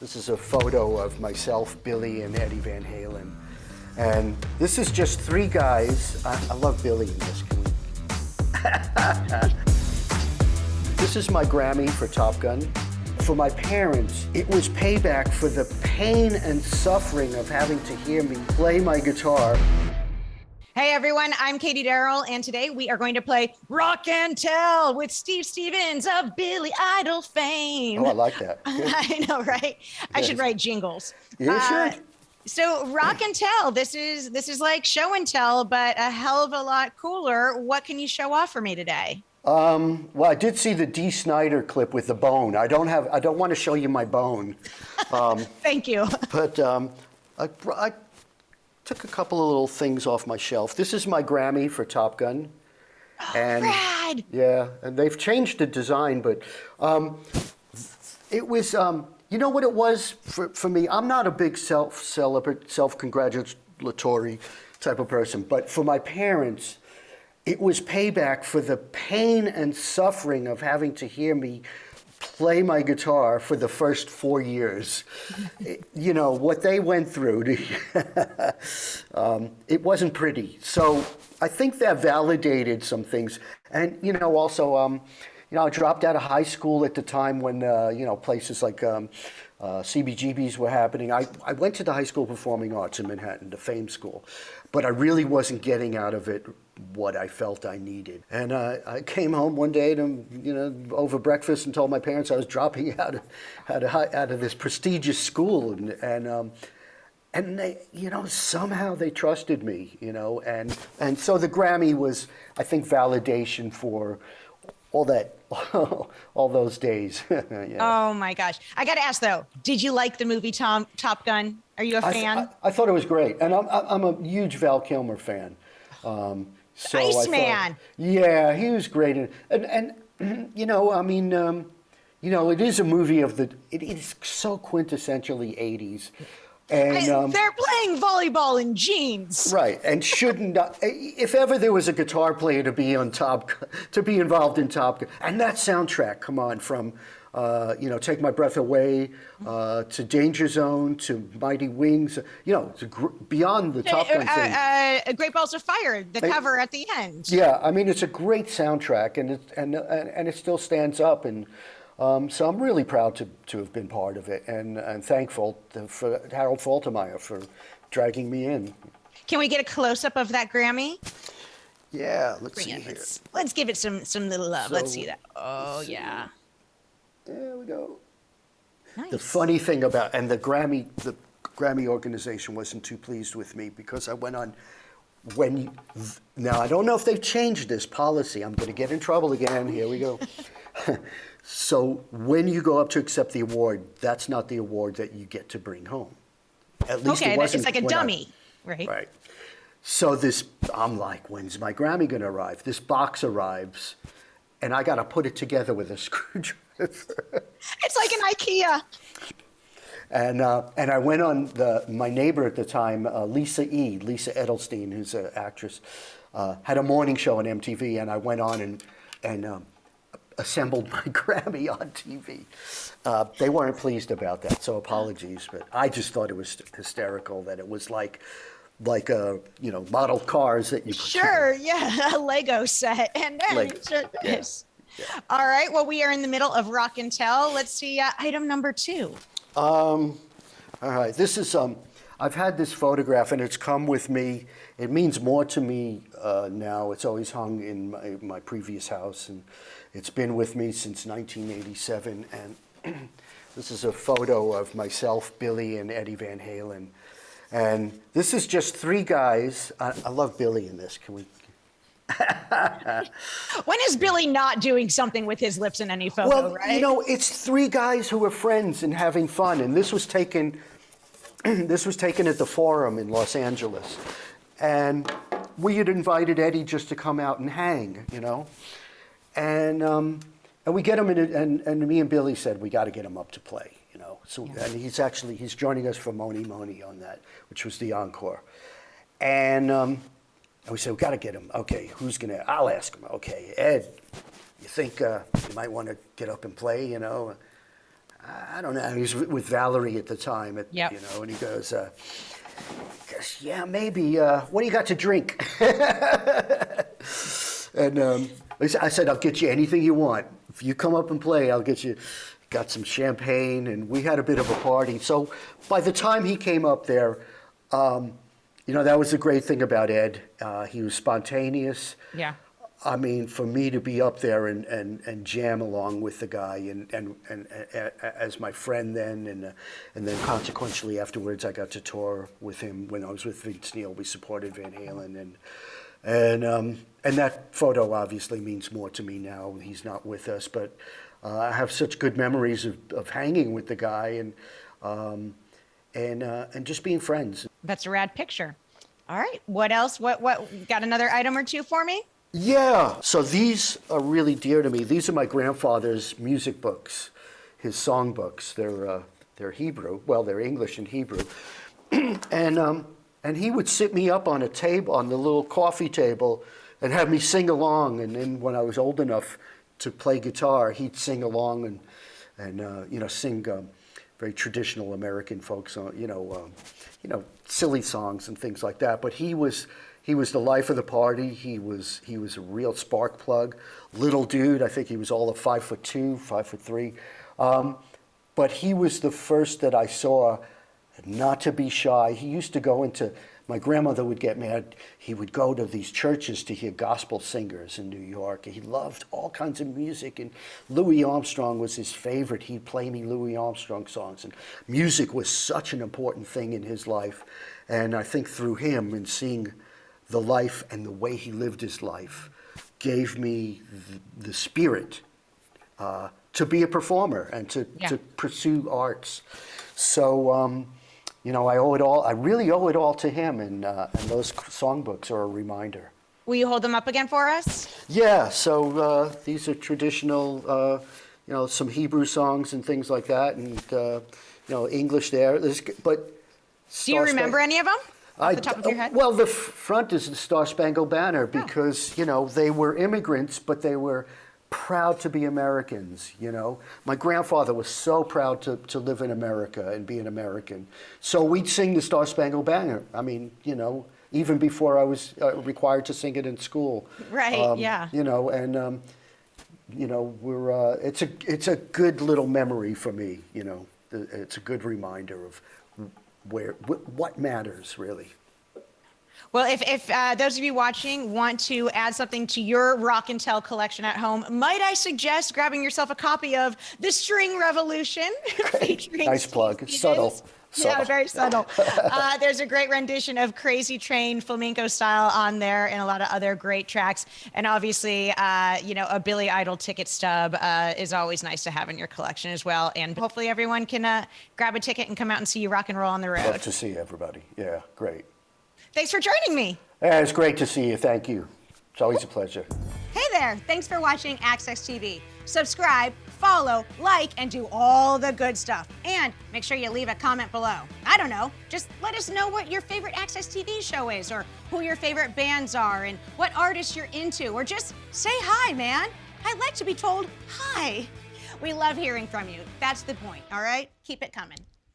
This is a photo of myself, Billy, and Eddie Van Halen. And this is just three guys. I love Billy in this. Can we? This is my Grammy for Top Gun. For my parents, it was payback for the pain and suffering of having to hear me play my guitar. Hey everyone, I'm Katie Darrell, and today we are going to play Rock and Tell with Steve Stevens of Billy Idol fame. Oh, I like that. I know, right? I should write jingles. You should. So Rock and Tell, this is like show and tell, but a hell of a lot cooler. What can you show off for me today? Well, I did see the Dee Snider clip with the bone. I don't want to show you my bone. Thank you. But I took a couple of little things off my shelf. This is my Grammy for Top Gun. And rad! Yeah, and they've changed the design, but it was, you know what it was for me? I'm not a big self-congratulatory type of person, but for my parents, it was payback for the pain and suffering of having to hear me play my guitar for the first 4 years. You know, what they went through, it wasn't pretty. So I think that validated some things. And, you know, also, I dropped out of high school at the time when, places like CBGBs were happening. I went to the High School of Performing Arts in Manhattan, the Fame School, but I really wasn't getting out of it what I felt I needed. And I came home one day over breakfast and told my parents I was dropping out of this prestigious school, and they, somehow they trusted me, and so the Grammy was, I think, validation for all those days. Yeah. Oh my gosh. I got to ask though, did you like the movie Top Gun? Are you a fan? I thought it was great, and I'm a huge Val Kilmer fan. So Iceman. Yeah, he was great, and it is a movie it is so quintessentially 80s. And they're playing volleyball in jeans. Right, and if ever there was a guitar player to be involved in Top Gun, and that soundtrack, come on, from Take My Breath Away to Danger Zone to Mighty Wings, beyond the Top Gun thing. Great Balls of Fire, the cover at the end. Yeah, I mean, it's a great soundtrack, and it still stands up, and so I'm really proud to have been part of it, and thankful for Harold Faltermeyer for dragging me in. Can we get a close-up of that Grammy? Yeah, let's see here. Let's give it some little love. Let's see that. Oh, yeah. There we go. Nice. The funny thing about, and the Grammy organization wasn't too pleased with me because I went on, now I don't know if they've changed this policy. I'm going to get in trouble again. Here we go. So when you go up to accept the award, that's not the award that you get to bring home. At least it wasn't. It's like a dummy, right? Right. So I'm like, when's my Grammy going to arrive? This box arrives, and I got to put it together with a screwdriver. It's like an IKEA. And I went on my neighbor at the time, Lisa Edelstein, who's an actress, had a morning show on MTV, and I went on and assembled my Grammy on TV. They weren't pleased about that, so apologies, but I just thought it was hysterical that it was like model cars that you put Sure, yeah, a Lego set, and then yes. Yeah. All right, well, we are in the middle of Rock and Tell. Let's see item number 2. All right, this is, I've had this photograph and it's come with me. It means more to me now. It's always hung in my previous house, and it's been with me since 1987. And this is a photo of myself, Billy, and Eddie Van Halen. And this is just three guys. I love Billy in this. Can we? When is Billy not doing something with his lips in any photo, right? It's three guys who are friends and having fun. And this was taken at the Forum in Los Angeles. And we had invited Eddie just to come out and hang, And we get him in, and me and Billy said, we got to get him up to play, So, yeah. And he's joining us for Moni Moni on that, which was the encore. And we said, we got to get him. Okay, I'll ask him. Okay, Ed, you think you might want to get up and play, I don't know, he was with Valerie at the time, Yep. you know, and he goes, yeah, maybe, what do you got to drink? And I said, I'll get you anything you want. If you come up and play, I'll get you, got some champagne, and we had a bit of a party. So by the time he came up there, you know, that was the great thing about Ed. He was spontaneous. Yeah. I mean, for me to be up there and jam along with the guy and as my friend then, and then consequentially afterwards, I got to tour with him when I was with Vince Neil. We supported Van Halen, and that photo obviously means more to me now. He's not with us, but I have such good memories of hanging with the guy and just being friends. That's a rad picture. All right. What else? What got another item or two for me? Yeah, so these are really dear to me. These are my grandfather's music books, his song books. They're Hebrew. Well, they're English and Hebrew. And he would sit me up on a table, on the little coffee table, and have me sing along. And then when I was old enough to play guitar, he'd sing along and you know, sing very traditional American folk song, you know, silly songs and things like that. But he was the life of the party. He was a real spark plug, little dude. I think he was all of 5'2", 5'3". But he was the first that I saw not to be shy. He used to go into, my grandmother would get mad. He would go to these churches to hear gospel singers in New York. He loved all kinds of music, and Louis Armstrong was his favorite. He'd play me Louis Armstrong songs, and music was such an important thing in his life. And I think through him and seeing the life and the way he lived his life gave me the spirit to be a performer and to pursue arts. So, you know, I really owe it all to him, and those songbooks are a reminder. Will you hold them up again for us? Yeah, so these are traditional, you know, some Hebrew songs and things like that, and, you know, English there. But do you remember any of them? Off the top of your head? Well, the front is the Star Spangled Banner because, you know, they were immigrants, but they were proud to be Americans, you know. My grandfather was so proud to live in America and be an American. So we'd sing the Star Spangled Banner. I mean, you know, even before I was required to sing it in school. Right, yeah. You know, and, you know, it's a good little memory for me, you know. It's a good reminder of what matters, really. Well, if those of you watching want to add something to your Rock and Tell collection at home, might I suggest grabbing yourself a copy of The String Revolution? Featuring nice plug. It's subtle. Yeah, very subtle. There's a great rendition of Crazy Train flamenco style on there and a lot of other great tracks. And obviously, you know, a Billy Idol ticket stub is always nice to have in your collection as well. And hopefully everyone can grab a ticket and come out and see you rock and roll on the road. Love to see everybody. Yeah, great. Thanks for joining me. Yeah, it's great to see you. Thank you. It's always a pleasure. Hey there. Thanks for watching AXS TV. Subscribe, follow, like, and do all the good stuff. And make sure you leave a comment below. I don't know, just let us know what your favorite AXS TV show is, or who your favorite bands are, and what artists you're into, or just say hi, man. I'd like to be told hi. We love hearing from you. That's the point, all right? Keep it coming.